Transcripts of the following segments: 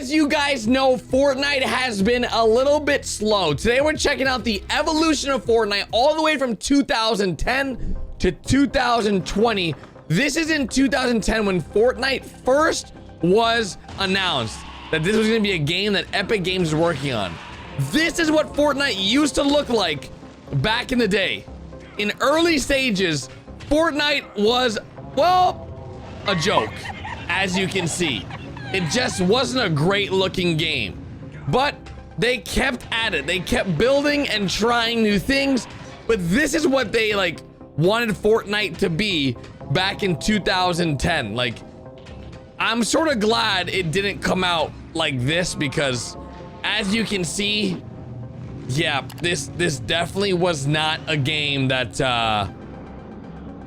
as you guys know, Fortnite has been a little bit slow. Today we're checking out the evolution of Fortnite all the way from 2010 to 2020. This is in 2010 when Fortnite first was announced that this was going to be a game that Epic Games is working on. This is what Fortnite used to look like back in the day. In early stages, Fortnite was, well, a joke, as you can see. It just wasn't a great looking game, but they kept at it. They kept building and trying new things, but this is what they like wanted Fortnite to be back in 2010. Like, I'm sort of glad it didn't come out like this because as you can see, yeah, this definitely was not a game that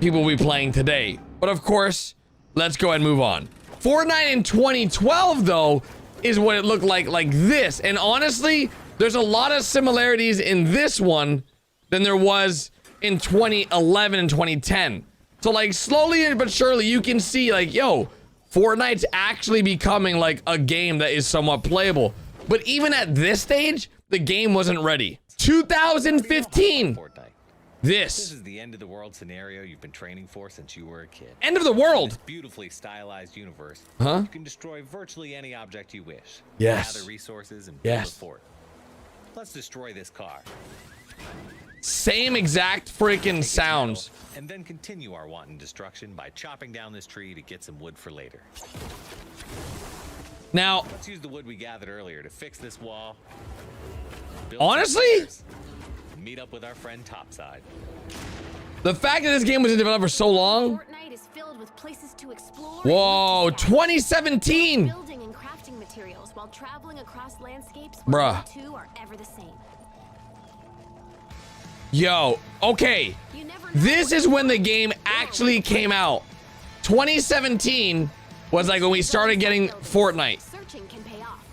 people will be playing today. But of course, let's go ahead and move on. Fortnite in 2012 though is what it looked like this, and honestly there's a lot of similarities in this one than there was in 2011 and 2010. So like slowly but surely you can see like, yo, Fortnite's actually becoming like a game that is somewhat playable. But even at this stage, the game wasn't ready. 2015. This is the end of the world scenario you've been training for since you were a kid. End of the world. In this beautifully stylized universe, huh? You can destroy virtually any object you wish. Yes. Gather resources and build a fort. Let's destroy this car. Same exact freaking sounds. And then continue our wanton destruction by chopping down this tree to get some wood for later. Now, let's use the wood we gathered earlier to fix this wall. Honestly, meet up with our friend Topside. The fact that this game was in development for so long. Fortnite is filled with places to explore. Whoa, 2017. Building and crafting materials while traveling across landscapes. Bruh. The two are ever the same. Yo, okay. This is when the game actually came out. 2017 was like when we started getting Fortnite. Searching can pay off.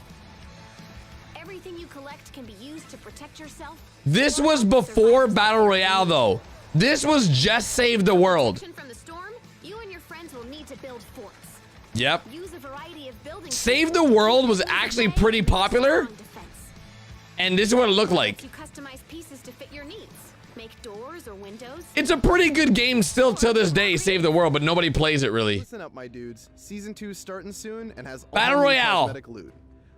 Everything you collect can be used to protect yourself. This was before Battle Royale though. This was just Save the World. From the storm, you and your friends will need to build forts. Yep. Use a variety of building Save the World was actually pretty popular. And this is what it looked like. You customize pieces to fit your needs. Make doors or windows. It's a pretty good game still to this day, Save the World, but nobody plays it really. Listen up, my dudes. Season 2 starting soon and has Battle Royale. Cosmetic loot.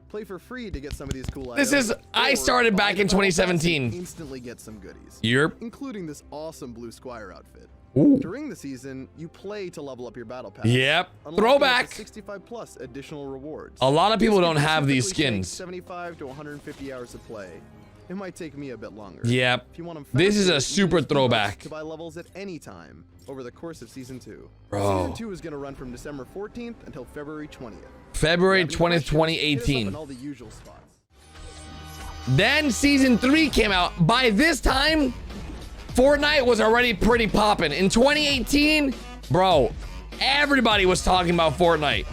Play for free to get some of these cool This items. is, I started back in 2017. Instantly get some goodies. Yep. Including this awesome Blue Squire outfit. Ooh. During the season, you play to level up your battle pass. Yep. Unlocking Throwback. 65 plus additional rewards. A lot of people This don't can have these typically take skins. 75 to 150 hours of play. It might take me a bit longer. Yep. If you want them This is faster, a super use V-Bucks throwback. to buy levels at any time over the course of season 2. Bro. Season 2 is going to run from December 14th until February 20th. February 20th, Hit us up 2018. in all the usual spots. Then season 3 came out. By this time, Fortnite was already pretty poppin'. In 2018, bro, everybody was talking about Fortnite.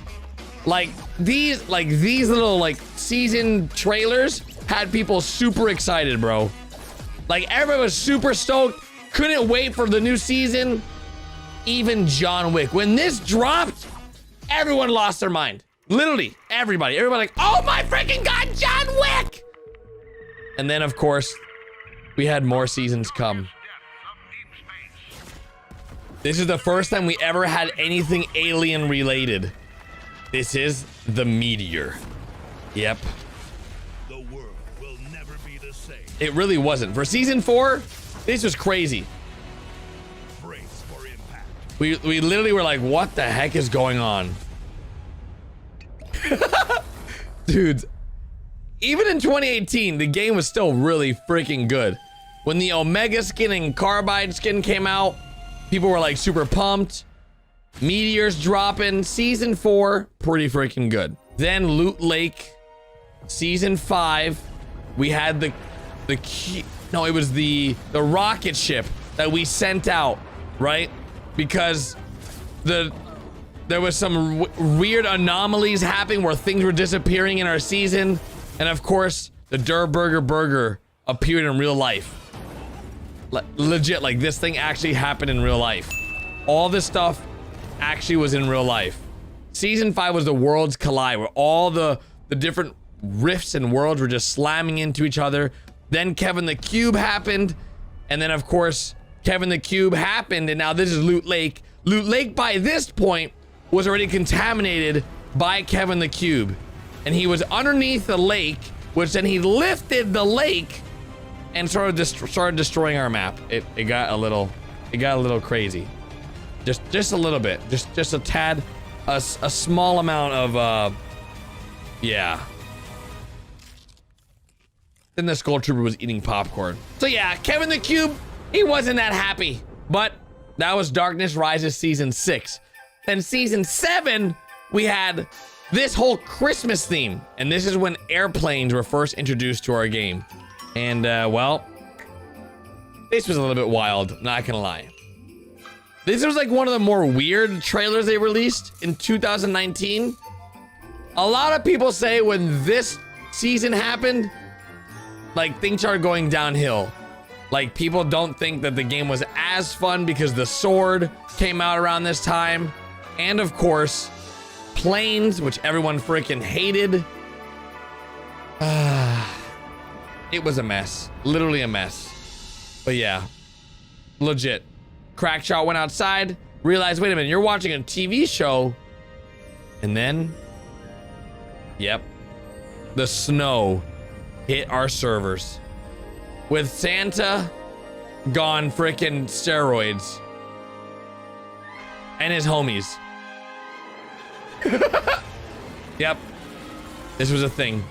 Like these little like season trailers had people super excited, bro. Like everybody was super stoked. Couldn't wait for the new season. Even John Wick. When this dropped, everyone lost their mind. Literally, everybody like, oh my freaking God, John Wick! And then, of course, we had more seasons come. This is the first time we ever had anything alien related. This is the meteor. Yep. The world will never be the same. It really wasn't. For season 4, this was crazy. Brace for impact. We literally were like, what the heck is going on? Dudes, even in 2018, the game was still really freaking good. When the Omega skin and Carbide skin came out, people were like super pumped. Meteors dropping. Season 4, pretty freaking good. Then Loot Lake, season 5, we had the rocket ship that we sent out, right? Because there was some weird anomalies happening where things were disappearing in our season. And of course, the Der Burger Burger appeared in real life. Legit, like this thing actually happened in real life. All this stuff actually was in real life. Season 5 was the Worlds Collide, where all the the different rifts and worlds were just slamming into each other. Then Kevin the Cube happened. And then, of course, Kevin the Cube happened. And now this is Loot Lake. Loot Lake, by this point, was already contaminated by Kevin the Cube. And he was underneath the lake, which then he lifted the lake and started destroying our map. It got a little crazy. Just a little bit. Just a tad, a small amount of, yeah. Then the Skull Trooper was eating popcorn. So yeah, Kevin the Cube, he wasn't that happy. But that was Darkness Rises Season 6. Then Season 7, we had this whole Christmas theme. And this is when airplanes were first introduced to our game. And, well, this was a little bit wild, not gonna lie. This was like one of the more weird trailers they released in 2019. A lot of people say when this season happened, like things started going downhill. Like people don't think that the game was as fun because the sword came out around this time. And of course, planes, which everyone freaking hated. It was a mess, literally a mess. But yeah, legit. Crackshot went outside, realized, wait a minute, you're watching a TV show. And then, yep, the snow hit our servers. With Santa gone freaking steroids. And his homies. Yep, this was a thing.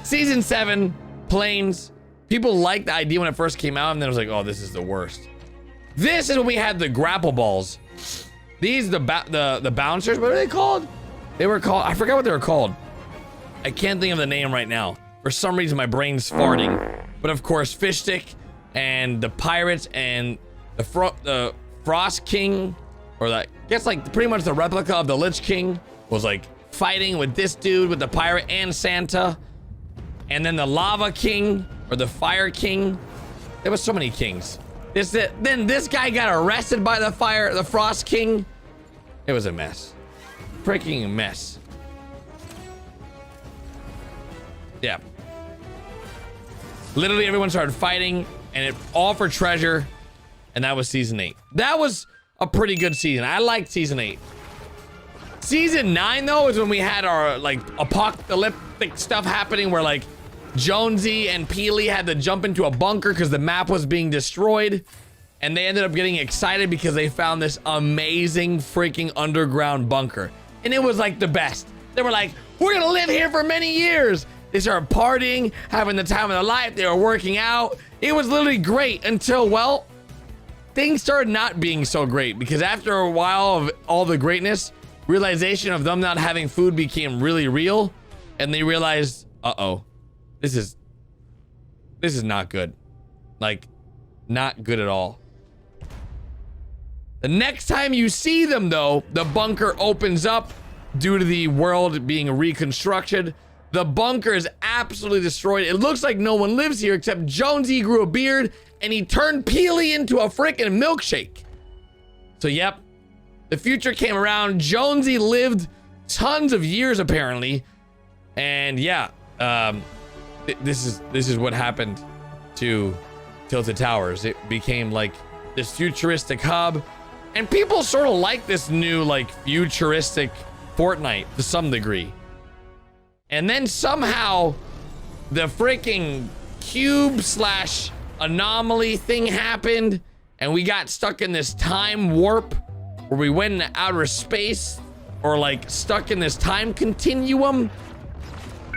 Season 7, planes. People liked the idea when it first came out, and then it was like, oh, this is the worst. This is when we had the grapple balls. These, the bouncers, what are they called? They were called, I forgot what they were called. I can't think of the name right now. For some reason, my brain's farting. But of course, Fish Stick and the pirates and the Frost King, or I guess like pretty much the replica of the Lich King, was like fighting with this dude, with the pirate and Santa. And then the Lava King, or the Fire King. There was so many kings. Then this guy got arrested by the Frost King. It was a mess. Freaking mess. Yeah. Literally everyone started fighting, and it all for treasure. And that was season 8. That was a pretty good season. I liked season 8. Season 9 though is when we had our like apocalyptic stuff happening, where like Jonesy and Peely had to jump into a bunker because the map was being destroyed. And they ended up getting excited because they found this amazing freaking underground bunker. And it was like the best. They were like, we're gonna live here for many years. They started partying, having the time of their life. They were working out. It was literally great until, well, things started not being so great, because after a while of all the greatness, realization of them not having food became really real. And they realized, uh-oh, this is not good. Like, not good at all. The next time you see them though, the bunker opens up due to the world being reconstructed. The bunker is absolutely destroyed. It looks like no one lives here except Jonesy grew a beard and he turned Peely into a freaking milkshake. So yep, the future came around. Jonesy lived tons of years apparently. And yeah, this is what happened to Tilted Towers. It became like this futuristic hub, and people sort of like this new like futuristic Fortnite to some degree. And then somehow the freaking cube slash anomaly thing happened, and we got stuck in this time warp where we went into outer space, or like stuck in this time continuum.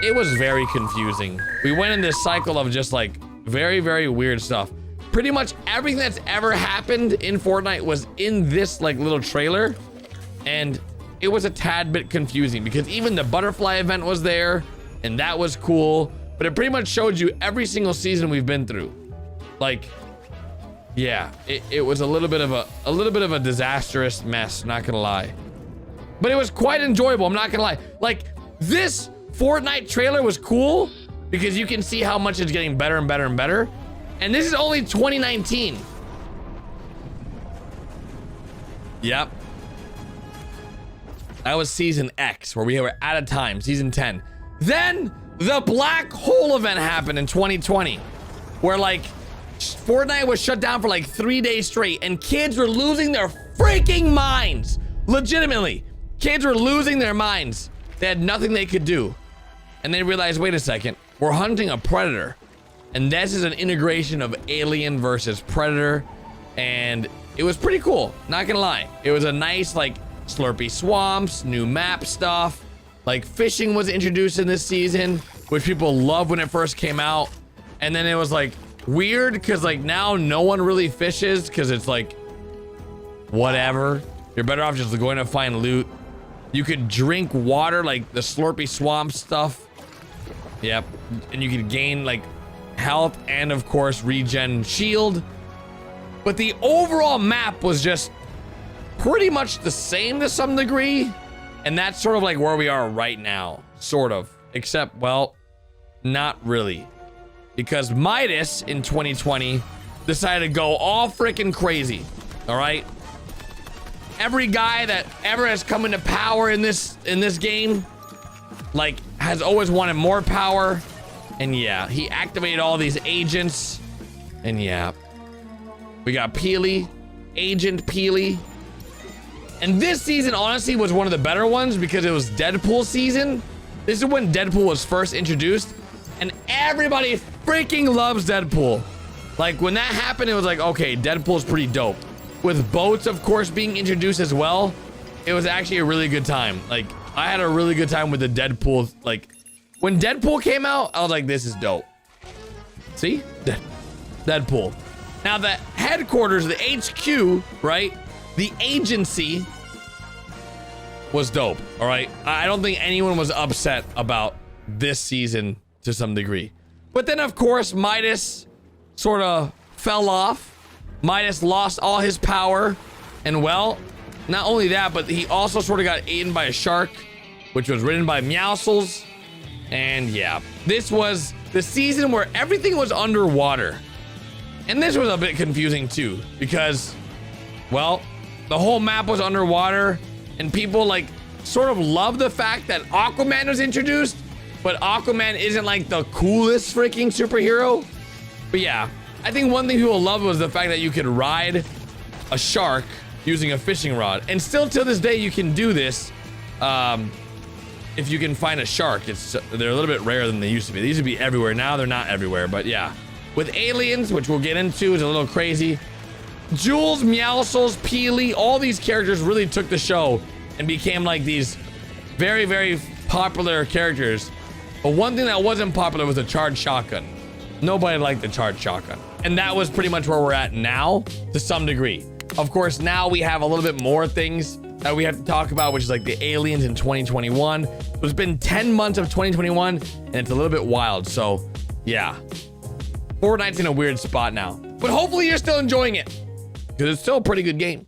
It was very confusing. We went in this cycle of just like very, very weird stuff. Pretty much everything that's ever happened in Fortnite was in this like little trailer, and it was a tad bit confusing because even the butterfly event was there, and that was cool, but it pretty much showed you every single season we've been through. Like, yeah, it was a little bit of a disastrous mess, not gonna lie. But it was quite enjoyable, I'm not gonna lie. Like, this Fortnite trailer was cool because you can see how much it's getting better and better and better. And this is only 2019. Yep. That was season X, where we were out of time, season 10. Then the black hole event happened in 2020, where like Fortnite was shut down for like 3 days straight, and kids were losing their freaking minds. Legitimately, kids were losing their minds. They had nothing they could do. And they realized, wait a second, we're hunting a predator. And this is an integration of Alien versus Predator. And it was pretty cool, not gonna lie. It was a nice, like, Slurpy Swamps, new map stuff. Like, fishing was introduced in this season, which people loved when it first came out. And then it was, like, weird, because, like, now no one really fishes, because it's, like, whatever. You're better off just going to find loot. You could drink water, like the Slurpy Swamp stuff. Yep. And you could gain, like, health and, of course, regen shield. But the overall map was just pretty much the same to some degree. And that's sort of like where we are right now. Sort of. Except, well, not really. Because Midas in 2020 decided to go all freaking crazy. All right? Every guy that ever has come into power in this game, like, has always wanted more power. And yeah, he activated all these agents. And yeah, we got Peely, Agent Peely. And this season, honestly, was one of the better ones because it was Deadpool season. This is when Deadpool was first introduced. And everybody freaking loves Deadpool. Like, when that happened, it was like, okay, Deadpool's pretty dope. With boats, of course, being introduced as well, it was actually a really good time. Like, I had a really good time with the Deadpool. Like, when Deadpool came out, I was like, this is dope. See? Deadpool. Now, the headquarters, the HQ, right? The agency was dope, all right? I don't think anyone was upset about this season to some degree. But then, of course, Midas sort of fell off. Midas lost all his power. And, well, not only that, but he also sort of got eaten by a shark, which was written by Meowscles. And, yeah, this was the season where everything was underwater. And this was a bit confusing, too, because, well, the whole map was underwater, and people, like, sort of love the fact that Aquaman was introduced, but Aquaman isn't, like, the coolest freaking superhero. But, yeah, I think one thing people loved was the fact that you could ride a shark using a fishing rod. And still to this day, you can do this if you can find a shark. They're a little bit rarer than they used to be. They used to be everywhere. Now they're not everywhere, but yeah. With aliens, which we'll get into, is a little crazy. Jules, Meowscles, Peely, all these characters really took the show and became like these very, very popular characters. But one thing that wasn't popular was the charged shotgun. Nobody liked the charged shotgun. And that was pretty much where we're at now, to some degree. Of course, now we have a little bit more things that we have to talk about, which is like the aliens in 2021. It's been 10 months of 2021, and it's a little bit wild. So, yeah. Fortnite's in a weird spot now. But hopefully you're still enjoying it, because it's still a pretty good game.